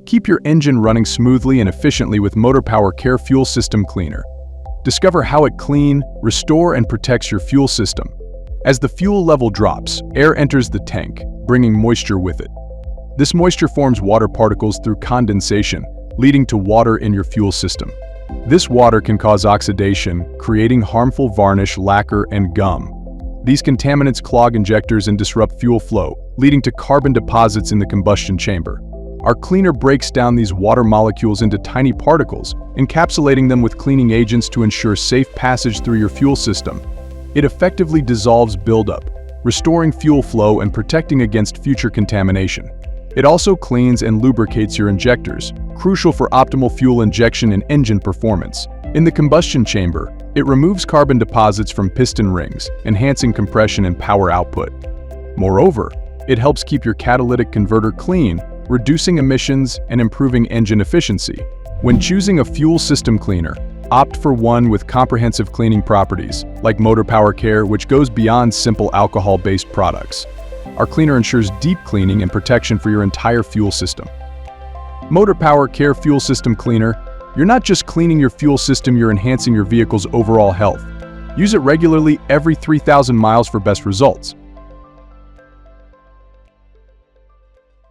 Keep your engine running smoothly and efficiently with MotorpowerCare Fuel System Cleaner. Discover how it cleans, restores, and protects your fuel system. As the fuel level drops, air enters the tank, bringing moisture with it. This moisture forms water particles through condensation, leading to water in your fuel system. This water can cause oxidation, creating harmful varnish, lacquer, and gum. These contaminants clog injectors and disrupt fuel flow, leading to carbon deposits in the combustion chamber. Our cleaner breaks down these water molecules into tiny particles, encapsulating them with cleaning agents to ensure safe passage through your fuel system. It effectively dissolves buildup, restoring fuel flow and protecting against future contamination. It also cleans and lubricates your injectors, crucial for optimal fuel injection and engine performance. In the combustion chamber, it removes carbon deposits from piston rings, enhancing compression and power output. Moreover, it helps keep your catalytic converter clean, reducing emissions and improving engine efficiency. When choosing a fuel system cleaner, opt for one with comprehensive cleaning properties, like MotorpowerCare, which goes beyond simple alcohol-based products. Our cleaner ensures deep cleaning and protection for your entire fuel system. MotorpowerCare Fuel System Cleaner. You're not just cleaning your fuel system, you're enhancing your vehicle's overall health. Use it regularly every 3,000 miles for best results.